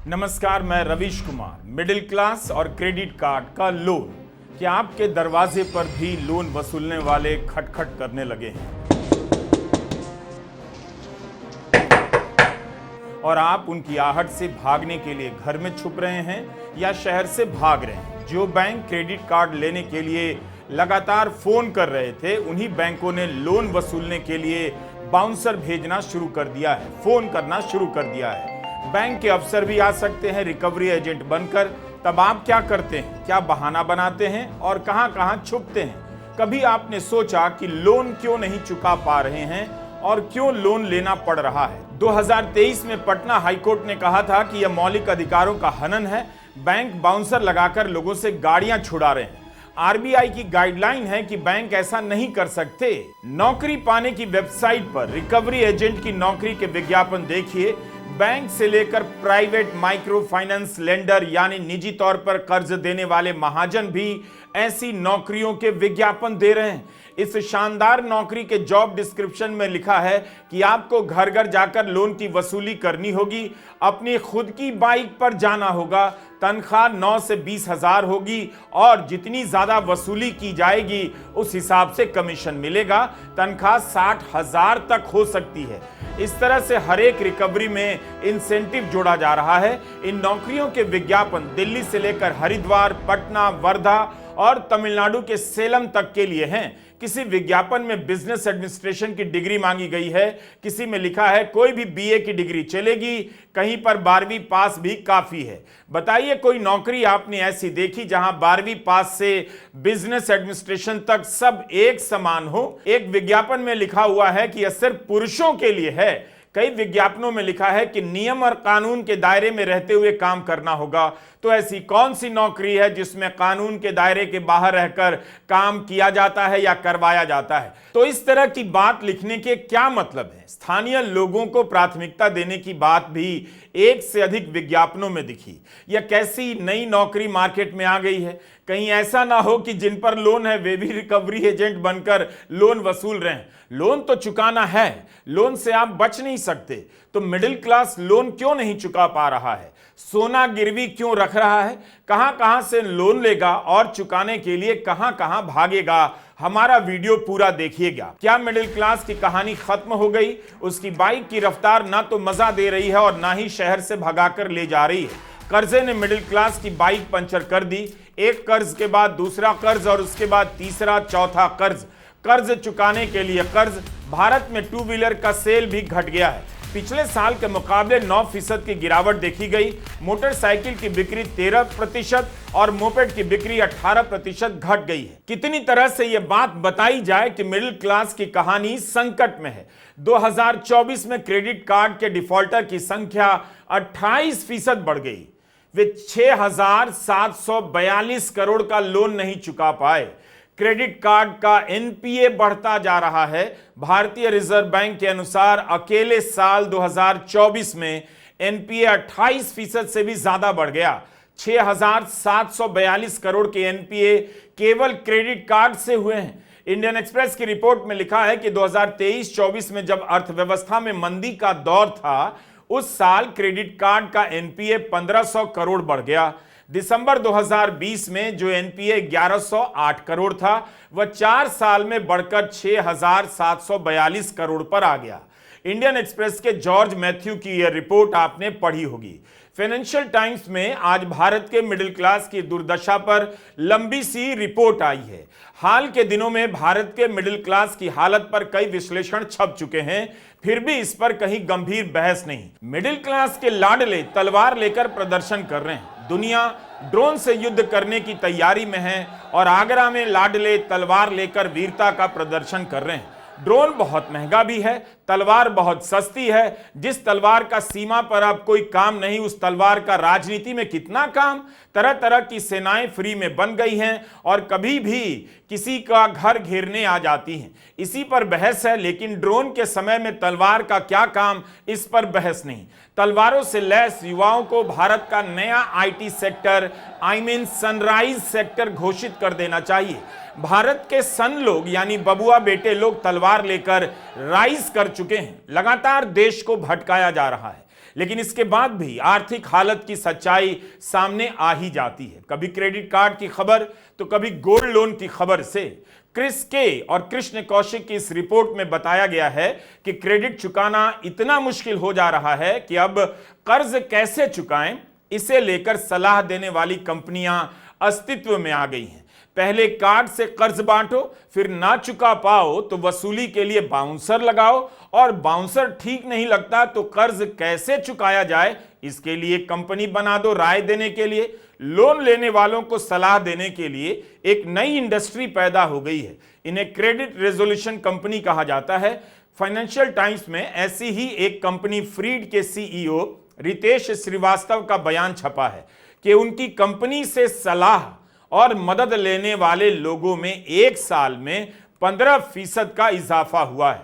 नमस्कार, मैं Ravish Kumar. Middle class और क्रेडिट कार्ड का लोन, क्या आपके दरवाजे पर भी लोन वसूलने वाले खटखट करने लगे हैं और आप उनकी आहट से भागने के लिए घर में छुप रहे हैं या शहर से भाग रहे हैं? जो बैंक क्रेडिट कार्ड लेने के लिए लगातार फोन कर रहे थे, उन्हीं बैंकों ने लोन वसूलने के लिए बाउंसर भेजना शुरू कर दिया है, फोन करना शुरू कर दिया है। बैंक के अफसर भी आ सकते हैं रिकवरी एजेंट बनकर। तब आप क्या करते हैं? क्या बहाना बनाते हैं और कहां छुपते हैं? कभी आपने सोचा कि लोन क्यों नहीं चुका पा रहे हैं और क्यों लोन लेना पड़ रहा है? 2023 में पटना हाईकोर्ट ने कहा था कि यह मौलिक अधिकारों का हनन है। बैंक बाउंसर लगाकर लोगों से गाड़ियां छुड़ा रहे हैं। आरबीआई की गाइडलाइन है कि बैंक ऐसा नहीं कर सकते। नौकरी पाने की वेबसाइट पर रिकवरी एजेंट की नौकरी के विज्ञापन देखिए। बैंक से लेकर प्राइवेट माइक्रो फाइनेंस लेंडर यानी निजी तौर पर कर्ज देने वाले महाजन भी ऐसी नौकरियों के विज्ञापन दे रहे हैं। इस शानदार नौकरी के जॉब डिस्क्रिप्शन में लिखा है कि आपको घर घर जाकर लोन की वसूली करनी होगी, अपनी खुद की बाइक पर जाना होगा, तनख्वाह 9 से 20 हजार होगी और जितनी ज्यादा वसूली की जाएगी उस हिसाब से कमीशन मिलेगा। तनख्वाह 60 हजार तक हो सकती है। इस तरह से हर एक रिकवरी में इंसेंटिव जोड़ा जा रहा है। इन नौकरियों के विज्ञापन दिल्ली से लेकर हरिद्वार, पटना, वर्धा और तमिलनाडु के सेलम तक के लिए हैं। किसी विज्ञापन में बिजनेस एडमिनिस्ट्रेशन की डिग्री मांगी गई है, किसी में लिखा है कोई भी बीए की डिग्री चलेगी, कहीं पर 12वीं पास भी काफी है। बताइए, कोई नौकरी आपने ऐसी देखी जहां 12वीं पास से बिजनेस एडमिनिस्ट्रेशन तक सब एक समान हो? एक विज्ञापन में लिखा हुआ है कि यह सिर्फ पुरुषों के लिए है। कई विज्ञापनों में लिखा है कि नियम और कानून के दायरे में रहते हुए काम करना होगा। तो ऐसी कौन सी नौकरी है जिसमें कानून के दायरे के बाहर रहकर काम किया जाता है या करवाया जाता है? तो इस तरह की बात लिखने के क्या मतलब है? स्थानीय लोगों को प्राथमिकता देने की बात भी एक से अधिक विज्ञापनों में दिखी। यह कैसी नई नौकरी मार्केट में आ गई है? कहीं ऐसा ना हो कि जिन पर लोन है वे भी रिकवरी एजेंट बनकर लोन वसूल रहे हैं। लोन तो चुकाना है, लोन से आप बच नहीं सकते। तो मिडिल क्लास लोन क्यों नहीं चुका पा रहा है? सोना गिरवी क्यों रख रहा है? कहां से लोन लेगा और चुकाने के लिए कहां भागेगा? हमारा वीडियो पूरा देखिएगा। क्या मिडिल क्लास की कहानी खत्म हो गई? उसकी बाइक की रफ्तार ना तो मजा दे रही है और ना ही शहर से भगाकर ले जा रही है। कर्जे ने मिडिल क्लास की बाइक पंचर कर दी। एक कर्ज के बाद दूसरा कर्ज और उसके बाद तीसरा चौथा कर्ज। कर्ज चुकाने के लिए कर्ज। भारत में टू व्हीलर का सेल भी घट गया है। पिछले साल के मुकाबले 9% की गिरावट देखी गई। मोटरसाइकिल की बिक्री 13% और मोपेड की बिक्री 18% घट गई है। कितनी तरह से यह बात बताई जाए कि मिडिल क्लास की कहानी संकट में है। 2024 में क्रेडिट कार्ड के डिफॉल्टर की संख्या 28% बढ़ गई। वे 6,742 करोड़ का लोन नहीं चुका पाए। क्रेडिट कार्ड का एनपीए बढ़ता जा रहा है। भारतीय रिजर्व बैंक के अनुसार अकेले साल 2024 में एनपीए 28% से भी ज्यादा बढ़ गया। 6,742 करोड़ के एनपीए केवल क्रेडिट कार्ड से हुए हैं। इंडियन एक्सप्रेस की रिपोर्ट में लिखा है कि 2023-24 में जब अर्थव्यवस्था में मंदी का दौर था, उस साल क्रेडिट कार्ड का एनपीए 1500 करोड़ बढ़ गया। दिसंबर 2020 में जो एनपीए 1108 करोड़ था, वह 4 साल में बढ़कर 6,742 करोड़ पर आ गया। इंडियन एक्सप्रेस के जॉर्ज मैथ्यू की यह रिपोर्ट आपने पढ़ी होगी। फाइनेंशियल टाइम्स में आज भारत के मिडिल क्लास की दुर्दशा पर लंबी सी रिपोर्ट आई है। हाल के दिनों में भारत के मिडिल क्लास की हालत पर कई विश्लेषण छप चुके हैं, फिर भी इस पर कहीं गंभीर बहस नहीं। मिडिल क्लास के लाडले तलवार लेकर प्रदर्शन कर रहे हैं। दुनिया ड्रोन से युद्ध करने की तैयारी में है और आगरा में लाडले तलवार लेकर वीरता का प्रदर्शन कर रहे हैं। ड्रोन बहुत महंगा भी है, तलवार बहुत सस्ती है। जिस तलवार का सीमा पर अब कोई काम नहीं, उस तलवार का राजनीति में कितना काम? तरह तरह की सेनाएं फ्री में बन गई हैं और कभी भी किसी का घर घेरने आ जाती हैं। इसी पर बहस है, लेकिन ड्रोन के समय में तलवार का क्या काम, इस पर बहस नहीं। तलवारों से लैस युवाओं को भारत का नया आईटी सेक्टर सनराइज सेक्टर घोषित कर देना चाहिए। भारत के सन लोग यानी बबुआ बेटे लोग तलवार लेकर राइज कर चुके हैं। लगातार देश को भटकाया जा रहा है। लेकिन इसके बाद भी आर्थिक हालत की सच्चाई सामने आ ही जाती है, कभी क्रेडिट कार्ड की खबर तो कभी गोल्ड लोन की खबर से। क्रिस के और कृष्ण कौशिक की इस रिपोर्ट में बताया गया है कि क्रेडिट चुकाना इतना मुश्किल हो जा रहा है कि अब कर्ज कैसे चुकाएं, इसे लेकर सलाह देने वाली कंपनियां अस्तित्व में आ गई हैं। पहले कार्ड से कर्ज बांटो, फिर ना चुका पाओ तो वसूली के लिए बाउंसर लगाओ, और बाउंसर ठीक नहीं लगता तो कर्ज कैसे चुकाया जाए इसके लिए कंपनी बना दो राय देने के लिए। लोन लेने वालों को सलाह देने के लिए एक नई इंडस्ट्री पैदा हो गई है, इन्हें क्रेडिट रेजोल्यूशन कंपनी कहा जाता है। फाइनेंशियल टाइम्स में ऐसी ही एक कंपनी फ्रीड के सीईओ रितेश श्रीवास्तव का बयान छपा है कि उनकी कंपनी से सलाह और मदद लेने वाले लोगों में एक साल में 15% का इजाफा हुआ है।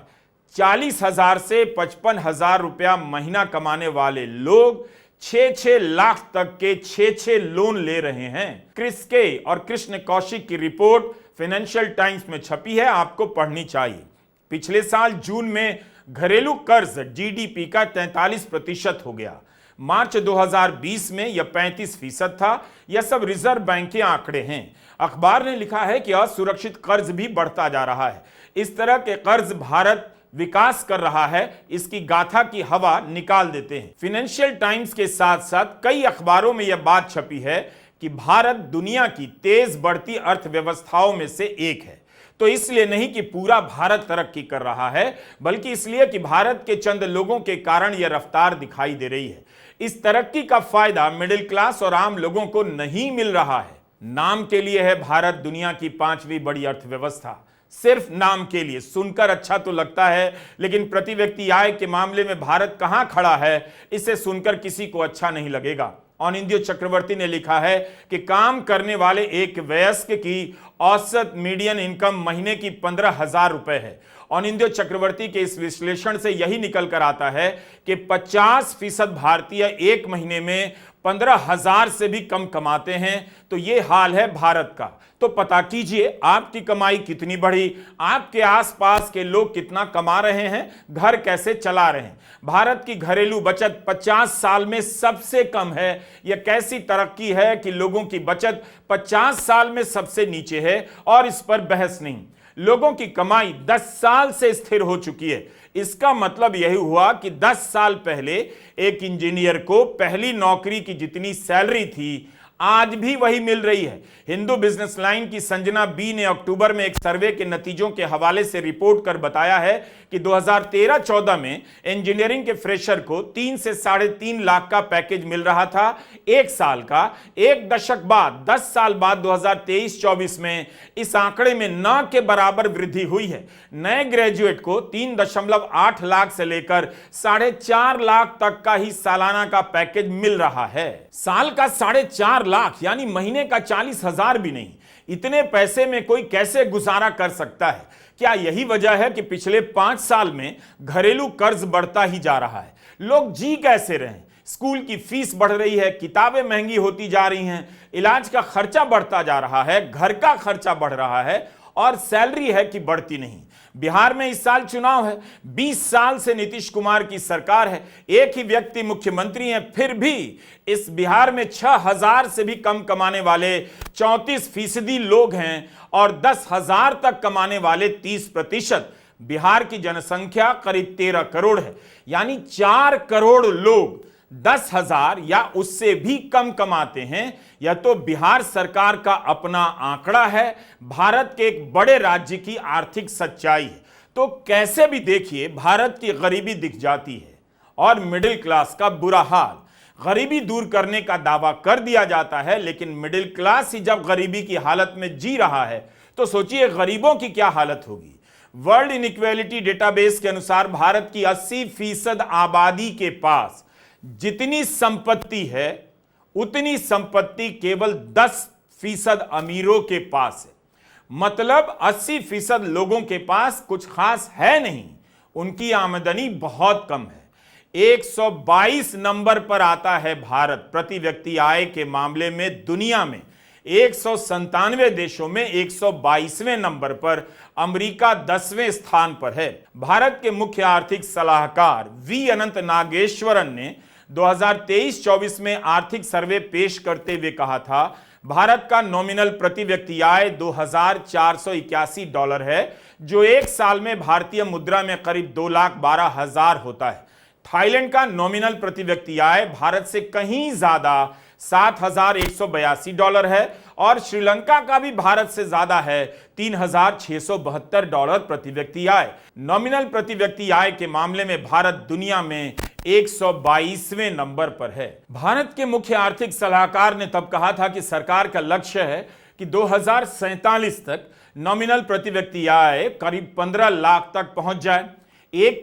40,000 से 55,000 रुपया महीना कमाने वाले लोग 6-6 लाख तक के 6-6 लोन ले रहे हैं। क्रिस के और कृष्ण कौशिक की रिपोर्ट फाइनेंशियल टाइम्स में छपी है, आपको पढ़नी चाहिए। पिछले साल जून में घरेलू कर्ज जीडीपी का 43% हो गया। मार्च 2020 में यह 35% था। यह सब रिजर्व बैंक के आंकड़े हैं। अखबार ने लिखा है कि असुरक्षित कर्ज भी बढ़ता जा रहा है। इस तरह के कर्ज भारत विकास कर रहा है, इसकी गाथा की हवा निकाल देते हैं। फाइनेंशियल टाइम्स के साथ साथ कई अखबारों में यह बात छपी है कि भारत दुनिया की तेज बढ़ती अर्थव्यवस्थाओं में से एक है। तो इसलिए नहीं कि पूरा भारत तरक्की कर रहा है, बल्कि इसलिए कि भारत के चंद लोगों के कारण यह रफ्तार दिखाई दे रही है। इस तरक्की का फायदा मिडिल क्लास और आम लोगों को नहीं मिल रहा है। नाम के लिए है भारत दुनिया की 5वीं बड़ी अर्थव्यवस्था, सिर्फ नाम के लिए। सुनकर अच्छा तो लगता है, लेकिन प्रति व्यक्ति आय के मामले में भारत कहां खड़ा है, इसे सुनकर किसी को अच्छा नहीं लगेगा। अनिंद्यो चक्रवर्ती ने लिखा है कि काम करने वाले एक वयस्क की औसत मीडियन इनकम महीने की 15,000 रुपए है। अनिंद्यो चक्रवर्ती के इस विश्लेषण से यही निकल कर आता है कि 50% भारतीय एक महीने में 15,000 से भी कम कमाते हैं। तो ये हाल है भारत का। तो पता कीजिए आपकी कमाई कितनी बढ़ी, आपके आसपास के लोग कितना कमा रहे हैं, घर कैसे चला रहे हैं। भारत की घरेलू बचत 50 साल में सबसे कम है। यह कैसी तरक्की है कि लोगों की बचत 50 साल में सबसे नीचे है, और इस पर बहस नहीं। लोगों की कमाई 10 साल से स्थिर हो चुकी है। इसका मतलब यही हुआ कि 10 साल पहले एक इंजीनियर को पहली नौकरी की जितनी सैलरी थी, आज भी वही मिल रही है। हिंदू बिजनेस लाइन की संजना बी ने अक्टूबर में एक सर्वे के नतीजों के हवाले से रिपोर्ट कर बताया है कि 2013-14 में इंजीनियरिंग के फ्रेशर को 3 से 3.5 लाख का पैकेज मिल रहा था एक साल का। एक दशक बाद 10 साल बाद 2023-24 में इस आंकड़े में न के बराबर वृद्धि हुई है। नए ग्रेजुएट को 3.8 लाख से लेकर 4.5 लाख तक का ही सालाना का पैकेज मिल रहा है। साल का 4.5 लाख यानी महीने का 40,000 भी नहीं। इतने पैसे में कोई कैसे गुजारा कर सकता है? क्या यही वजह है कि पिछले 5 साल में घरेलू कर्ज बढ़ता ही जा रहा है? लोग जी कैसे रहे? स्कूल की फीस बढ़ रही है, किताबें महंगी होती जा रही हैं, इलाज का खर्चा बढ़ता जा रहा है, घर का खर्चा बढ़ रहा है, और सैलरी है कि बढ़ती नहीं। बिहार में इस साल चुनाव है, 20 साल से नीतीश कुमार की सरकार है, एक ही व्यक्ति मुख्यमंत्री हैं, फिर भी इस बिहार में 6,000 से भी कम कमाने वाले 34% लोग हैं, और 10,000 तक कमाने वाले 30%। बिहार की जनसंख्या करीब 13 करोड़ है, यानी 4 करोड़ लोग 10,000 या उससे भी कम कमाते हैं। यह तो बिहार सरकार का अपना आंकड़ा है, भारत के एक बड़े राज्य की आर्थिक सच्चाई है। तो कैसे भी देखिए भारत की गरीबी दिख जाती है, और मिडिल क्लास का बुरा हाल। गरीबी दूर करने का दावा कर दिया जाता है, लेकिन मिडिल क्लास ही जब गरीबी की हालत में जी रहा है तो सोचिए गरीबों की क्या हालत होगी। वर्ल्ड इनइक्वालिटी डेटाबेस के अनुसार भारत की 80% आबादी के पास जितनी संपत्ति है, उतनी संपत्ति केवल 10% अमीरों के पास है। मतलब 80% लोगों के पास कुछ खास है नहीं, उनकी आमदनी बहुत कम है। 122 नंबर पर आता है भारत प्रति व्यक्ति आय के मामले में दुनिया में। 197 देशों में 122वें नंबर पर, अमेरिका 10वें स्थान पर है। भारत के मुख्य आर्थिक सलाहकार वी अनंत नागेश्वरन ने 2023-24 में आर्थिक सर्वे पेश करते हुए कहा था, भारत का नॉमिनल प्रति व्यक्ति आय $2,481 है, जो एक साल में भारतीय मुद्रा में करीब 2,12,000 होता है। थाईलैंड का नॉमिनल प्रति व्यक्ति आय भारत से कहीं ज्यादा $7,182 है और श्रीलंका का भी भारत से ज्यादा है $3,672 प्रति व्यक्ति आय। नॉमिनल प्रति व्यक्ति आय के मामले में भारत दुनिया में 122वें नंबर पर है। भारत के मुख्य आर्थिक सलाहकार ने तब कहा था कि सरकार का लक्ष्य है कि 2047 तक नॉमिनल प्रति व्यक्ति आय करीब 15 लाख तक पहुंच जाए।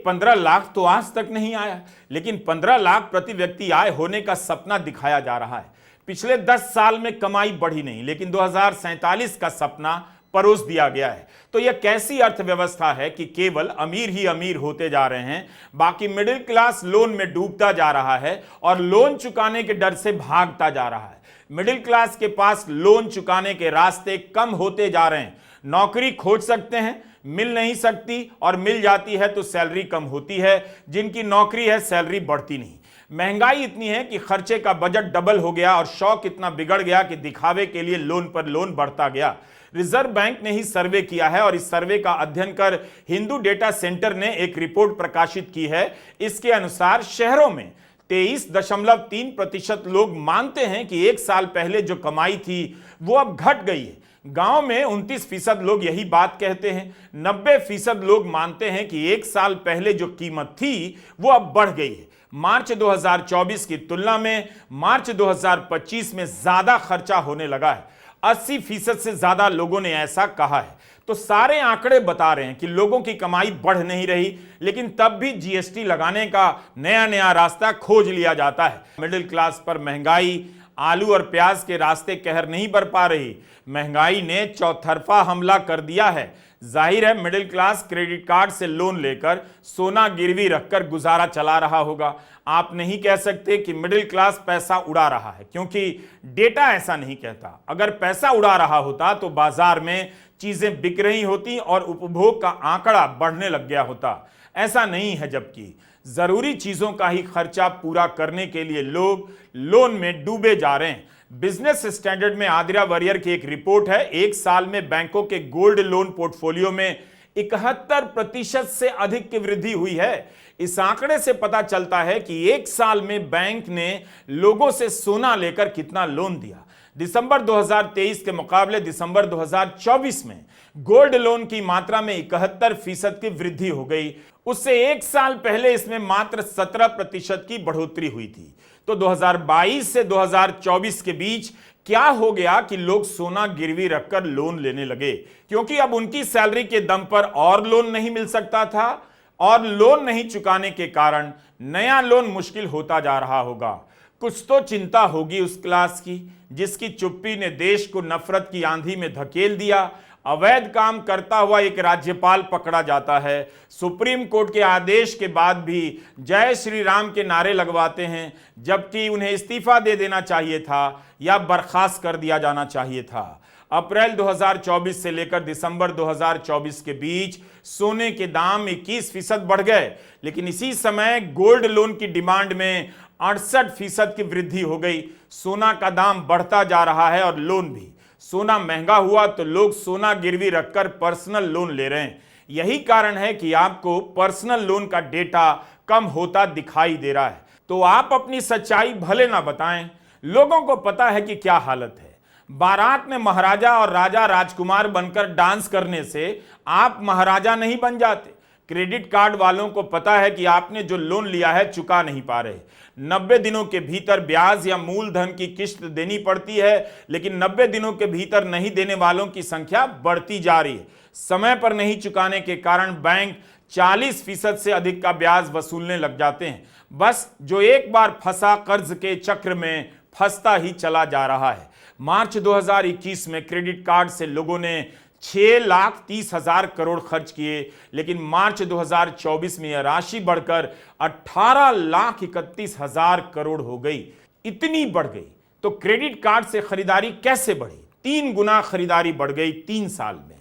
15 लाख तो आज तक नहीं आया, लेकिन 15 लाख प्रति व्यक्ति आय होने का सपना दिखाया जा रहा है। पिछले 10 साल में कमाई बढ़ी नहीं, लेकिन 2047 का सपना परोस दिया गया है। तो यह कैसी अर्थव्यवस्था है कि केवल अमीर ही अमीर होते जा रहे हैं, बाकी मिडिल क्लास लोन में डूबता जा रहा है और लोन चुकाने के डर से भागता जा रहा है। मिडिल क्लास के पास लोन चुकाने के रास्ते कम होते जा रहे हैं। नौकरी खोज सकते हैं, मिल नहीं सकती, और मिल जाती है तो सैलरी कम होती है। जिनकी नौकरी है सैलरी बढ़ती नहीं। महंगाई इतनी है कि खर्चे का बजट डबल हो गया और शौक इतना बिगड़ गया कि दिखावे के लिए लोन पर लोन बढ़ता गया। रिजर्व बैंक ने ही सर्वे किया है और इस सर्वे का अध्ययन कर हिंदू डेटा सेंटर ने एक रिपोर्ट प्रकाशित की है। इसके अनुसार शहरों में 23.3% लोग मानते हैं कि एक साल पहले जो कमाई थी वो अब घट गई है। गांव में 29% लोग यही बात कहते हैं। 90% लोग मानते हैं कि एक साल पहले जो कीमत थी वो अब बढ़ गई है। मार्च 2024 की तुलना में मार्च 2025 में ज्यादा खर्चा होने लगा है। 80% से ज्यादा लोगों ने ऐसा कहा है। तो सारे आंकड़े बता रहे हैं कि लोगों की कमाई बढ़ नहीं रही, लेकिन तब भी जीएसटी लगाने का नया नया रास्ता खोज लिया जाता है। मिडिल क्लास पर महंगाई आलू और प्याज के रास्ते कहर नहीं बर पा रही। महंगाई ने चौतरफा हमला कर दिया है। जाहिर है मिडिल क्लास क्रेडिट कार्ड से लोन लेकर सोना गिरवी रखकर गुजारा चला रहा होगा। आप नहीं कह सकते कि मिडिल क्लास पैसा उड़ा रहा है, क्योंकि डेटा ऐसा नहीं कहता। अगर पैसा उड़ा रहा होता तो बाजार में चीजें बिक रही होती और उपभोग का आंकड़ा बढ़ने लग गया होता। ऐसा नहीं है, जबकि जरूरी चीजों का ही खर्चा पूरा करने के लिए लोग लोन में डूबे जा रहे हैं। बिजनेस स्टैंडर्ड में आदिरा वरियर की एक रिपोर्ट है। एक साल में बैंकों के गोल्ड लोन पोर्टफोलियो में 71% से अधिक की वृद्धि हुई है। इस आंकड़े से पता चलता है कि एक साल में बैंक ने लोगों से सोना लेकर कितना लोन दिया। दिसंबर 2023 के मुकाबले दिसंबर 2024 में गोल्ड लोन की मात्रा में 71% की वृद्धि हो गई। उससे एक साल पहले इसमें मात्र 17% की बढ़ोतरी हुई थी। तो 2022 से 2024 के बीच क्या हो गया कि लोग सोना गिरवी रखकर लोन लेने लगे, क्योंकि अब उनकी सैलरी के दम पर और लोन नहीं मिल सकता था और लोन नहीं चुकाने के कारण नया लोन मुश्किल होता जा रहा होगा। कुछ तो चिंता होगी उस क्लास की जिसकी चुप्पी ने देश को नफरत की आंधी में धकेल दिया। अवैध काम करता हुआ एक राज्यपाल पकड़ा जाता है। सुप्रीम कोर्ट के आदेश के बाद भी जय श्री राम के नारे लगवाते हैं, जबकि उन्हें इस्तीफा दे देना चाहिए था या बर्खास्त कर दिया जाना चाहिए था। अप्रैल 2024 से लेकर दिसंबर 2024 के बीच सोने के दाम 21% बढ़ गए, लेकिन इसी समय गोल्ड लोन की डिमांड में 68% की वृद्धि हो गई। सोना का दाम बढ़ता जा रहा है और लोन भी। सोना महंगा हुआ तो लोग सोना गिरवी रखकर पर्सनल लोन ले रहे हैं। यही कारण है कि आपको पर्सनल लोन का डेटा कम होता दिखाई दे रहा है। तो आप अपनी सच्चाई भले ना बताएं, लोगों को पता है कि क्या हालत है। बारात में महाराजा और राजा राजकुमार बनकर डांस करने से आप महाराजा नहीं बन जाते। क्रेडिट कार्ड वालों को पता है कि आपने जो लोन लिया है चुका नहीं पा रहे। 90 दिनों के भीतर ब्याज या मूलधन की किस्त देनी पड़ती है, लेकिन 90 दिनों के भीतर नहीं देने वालों की संख्या बढ़ती जा रही है। समय पर नहीं चुकाने के कारण बैंक 40% से अधिक का ब्याज वसूलने लग जाते हैं। बस जो एक बार फंसा कर्ज के चक्र में फंसता ही चला जा रहा है। मार्च 2021 में क्रेडिट कार्ड से लोगों ने 6,30,000 करोड़ खर्च किए, लेकिन मार्च 2024 में यह राशि बढ़कर 18,31,000 करोड़ हो गई। इतनी बढ़ गई तो क्रेडिट कार्ड से खरीदारी कैसे बढ़ी? 3 गुना खरीदारी बढ़ गई 3 साल में।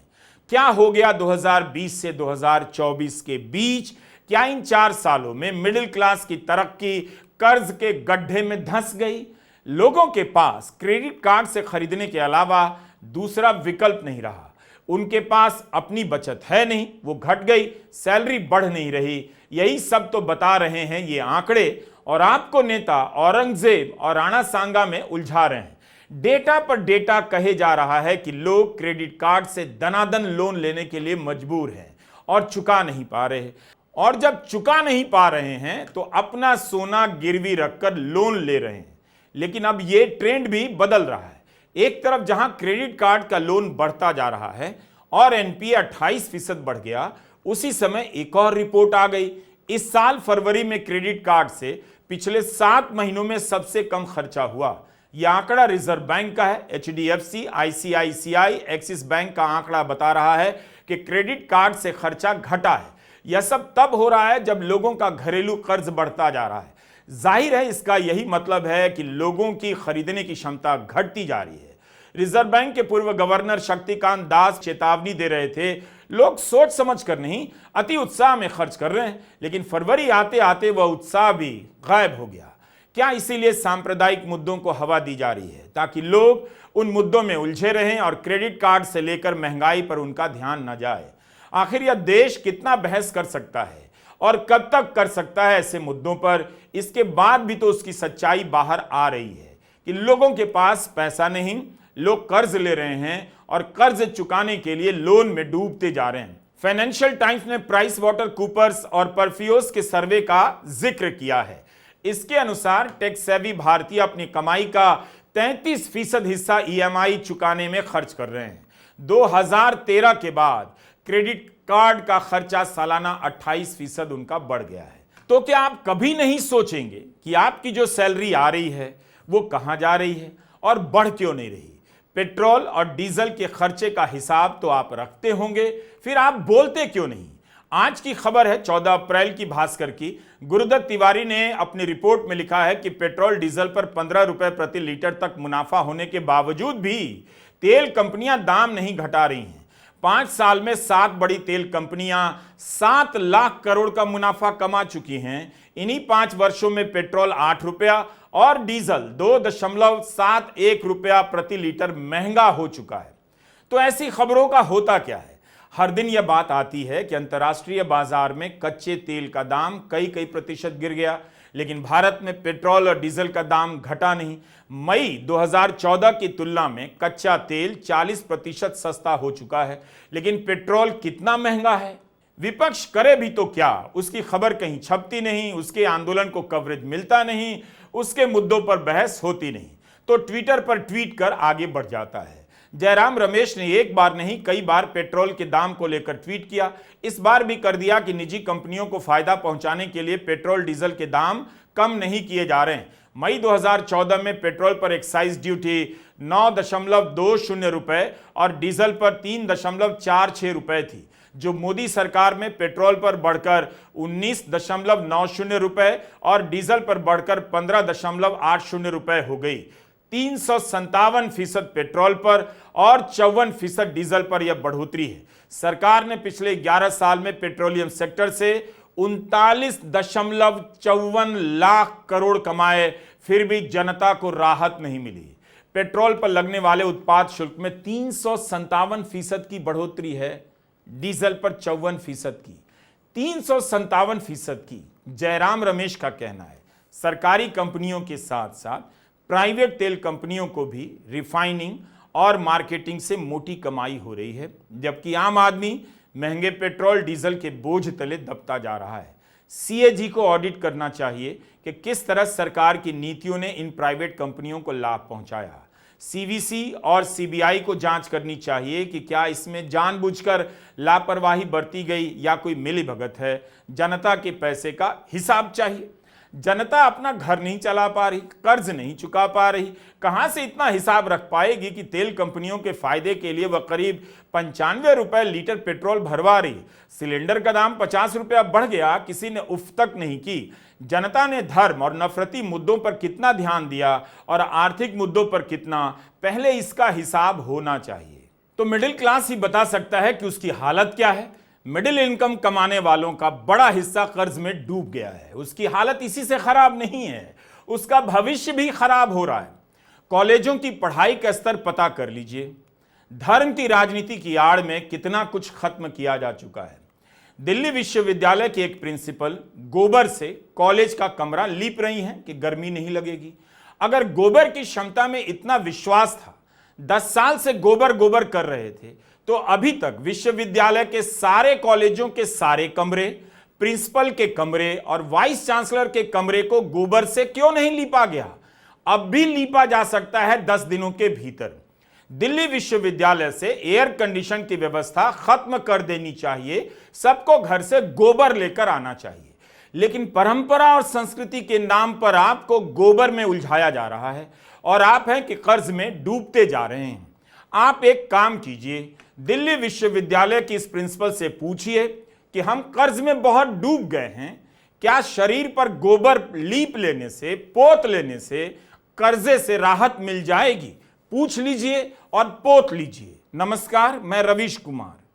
क्या हो गया 2020 से 2024 के बीच? क्या इन 4 सालों में मिडिल क्लास की तरक्की कर्ज के गड्ढे में धंस गई। लोगों के पास क्रेडिट कार्ड से खरीदने के अलावा दूसरा विकल्प नहीं रहा। उनके पास अपनी बचत है नहीं, वो घट गई, सैलरी बढ़ नहीं रही। यही सब तो बता रहे हैं ये आंकड़े, और आपको नेता औरंगजेब और राणा सांगा में उलझा रहे हैं। डेटा पर डेटा कहे जा रहा है कि लोग क्रेडिट कार्ड से दनादन लोन लेने के लिए मजबूर हैं और चुका नहीं पा रहे। और जब चुका नहीं पा रहे हैं तो अपना सोना गिरवी रखकर लोन ले रहे हैं। लेकिन अब यह ट्रेंड भी बदल रहा है। एक तरफ जहां क्रेडिट कार्ड का लोन बढ़ता जा रहा है और एनपीए 28% बढ़ गया, उसी समय एक और रिपोर्ट आ गई। इस साल फरवरी में क्रेडिट कार्ड से पिछले 7 महीनों में सबसे कम खर्चा हुआ। यह आंकड़ा रिजर्व बैंक का है। एचडीएफसी, आईसीआईसीआई, एक्सिस बैंक का आंकड़ा बता रहा है कि क्रेडिट कार्ड से खर्चा घटा है। यह सब तब हो रहा है जब लोगों का घरेलू कर्ज बढ़ता जा रहा है। जाहिर है इसका यही मतलब है कि लोगों की खरीदने की क्षमता घटती जा रही है। रिजर्व बैंक के पूर्व गवर्नर शक्तिकांत दास चेतावनी दे रहे थे, लोग सोच समझ कर नहीं अति उत्साह में खर्च कर रहे हैं। लेकिन फरवरी आते आते वह उत्साह भी गायब हो गया। क्या इसीलिए सांप्रदायिक मुद्दों को हवा दी जा रही है ताकि लोग उन मुद्दों में उलझे रहें और क्रेडिट कार्ड से लेकर महंगाई पर उनका ध्यान न जाए? आखिर यह देश कितना बहस कर सकता है और कब तक कर सकता है ऐसे मुद्दों पर? इसके बाद भी तो उसकी सच्चाई बाहर आ रही है कि लोगों के पास पैसा नहीं, लोग कर्ज ले रहे हैं और कर्ज चुकाने के लिए लोन में डूबते जा रहे हैं। फाइनेंशियल टाइम्स ने प्राइस वाटर कूपर्स और परफ्यूज के सर्वे का जिक्र किया है। इसके अनुसार टेक सेवी भारतीय अपनी कमाई का 33% हिस्सा ईएमआई चुकाने में खर्च कर रहे हैं। 2013 के बाद क्रेडिट कार्ड का खर्चा सालाना 28% उनका बढ़ गया है। तो क्या आप कभी नहीं सोचेंगे कि आपकी जो सैलरी आ रही है वो कहां जा रही है और बढ़ क्यों नहीं रही? पेट्रोल और डीजल के खर्चे का हिसाब तो आप रखते होंगे, फिर आप बोलते क्यों नहीं? आज की खबर है 14 अप्रैल की भास्कर की। गुरुदत्त तिवारी ने अपनी रिपोर्ट में लिखा है कि पेट्रोल डीजल पर 15 रुपए प्रति लीटर तक मुनाफा होने के बावजूद भी तेल कंपनियां दाम नहीं घटा रही हैं। 5 साल में 7 बड़ी तेल कंपनियां 7 लाख करोड़ का मुनाफा कमा चुकी हैं। इन्हीं 5 वर्षों में पेट्रोल 8 रुपया और डीजल 2.71 रुपया प्रति लीटर महंगा हो चुका है। तो ऐसी खबरों का होता क्या है? हर दिन यह बात आती है कि अंतर्राष्ट्रीय बाजार में कच्चे तेल का दाम कई प्रतिशत गिर गया, लेकिन भारत में पेट्रोल और डीजल का दाम घटा नहीं। मई 2014 की तुलना में कच्चा तेल 40% सस्ता हो चुका है, लेकिन पेट्रोल कितना महंगा है? विपक्ष करे भी तो क्या, उसकी खबर कहीं छपती नहीं, उसके आंदोलन को कवरेज मिलता नहीं, उसके मुद्दों पर बहस होती नहीं, तो ट्विटर पर ट्वीट कर आगे बढ़ जाता है। जयराम रमेश ने एक बार नहीं कई बार पेट्रोल के दाम को लेकर ट्वीट किया। इस बार भी कर दिया कि निजी कंपनियों को फायदा पहुंचाने के लिए पेट्रोल डीजल के दाम कम नहीं किए जा रहे हैं। मई 2014 में पेट्रोल पर एक्साइज ड्यूटी 9.20 रुपए और डीजल पर 3.46 रुपए थी, जो मोदी सरकार में पेट्रोल पर बढ़कर 19.90 रुपए और डीजल पर बढ़कर 15.80 रुपए हो गई। 357% पेट्रोल पर और 54% डीजल पर यह बढ़ोतरी है। सरकार ने पिछले 11 साल में पेट्रोलियम सेक्टर से 39.54 लाख करोड़ कमाए, फिर भी जनता को राहत नहीं मिली। पेट्रोल पर लगने वाले उत्पाद शुल्क में 357% की बढ़ोतरी है, डीजल पर 54% की, 357% की। जयराम रमेश का कहना है सरकारी कंपनियों के साथ साथ प्राइवेट तेल कंपनियों को भी रिफाइनिंग और मार्केटिंग से मोटी कमाई हो रही है, जबकि आम आदमी महंगे पेट्रोल डीजल के बोझ तले दबता जा रहा है। सीएजी को ऑडिट करना चाहिए कि किस तरह सरकार की नीतियों ने इन प्राइवेट कंपनियों को लाभ पहुंचाया। सीवीसी और सीबीआई को जांच करनी चाहिए कि क्या इसमें जानबूझकर लापरवाही बरती गई या कोई मिलीभगत है। जनता के पैसे का हिसाब चाहिए। जनता अपना घर नहीं चला पा रही, कर्ज नहीं चुका पा रही, कहां से इतना हिसाब रख पाएगी कि तेल कंपनियों के फायदे के लिए वह करीब 95 रुपए लीटर पेट्रोल भरवा रही। सिलेंडर का दाम 50 रुपया बढ़ गया, किसी ने उफ तक नहीं की। जनता ने धर्म और नफरती मुद्दों पर कितना ध्यान दिया और आर्थिक मुद्दों पर कितना, पहले इसका हिसाब होना चाहिए। तो मिडिल क्लास ही बता सकता है कि उसकी हालत क्या है। मिडिल इनकम कमाने वालों का बड़ा हिस्सा कर्ज में डूब गया है। उसकी हालत इसी से खराब नहीं है, उसका भविष्य भी खराब हो रहा है। कॉलेजों की पढ़ाई का स्तर पता कर लीजिए। धर्म की राजनीति की आड़ में कितना कुछ खत्म किया जा चुका है। दिल्ली विश्वविद्यालय के एक प्रिंसिपल गोबर से कॉलेज का कमरा लीप रही हैं कि गर्मी नहीं लगेगी। अगर गोबर की क्षमता में इतना विश्वास था, 10 साल से गोबर गोबर कर रहे थे, तो अभी तक विश्वविद्यालय के सारे कॉलेजों के सारे कमरे, प्रिंसिपल के कमरे और वाइस चांसलर के कमरे को गोबर से क्यों नहीं लीपा गया? अब भी लीपा जा सकता है 10 दिनों के भीतर। दिल्ली विश्वविद्यालय से एयर कंडीशन की व्यवस्था खत्म कर देनी चाहिए। सबको घर से गोबर लेकर आना चाहिए। लेकिन परंपरा और संस्कृति के नाम पर आपको गोबर में उलझाया जा रहा है और आप हैं कि कर्ज में डूबते जा रहे हैं। आप एक काम कीजिए, दिल्ली विश्वविद्यालय की इस प्रिंसिपल से पूछिए कि हम कर्ज में बहुत डूब गए हैं, क्या शरीर पर गोबर लीप लेने से, पोत लेने से कर्जे से राहत मिल जाएगी? पूछ लीजिए और पोत लीजिए। नमस्कार, मैं रवीश कुमार।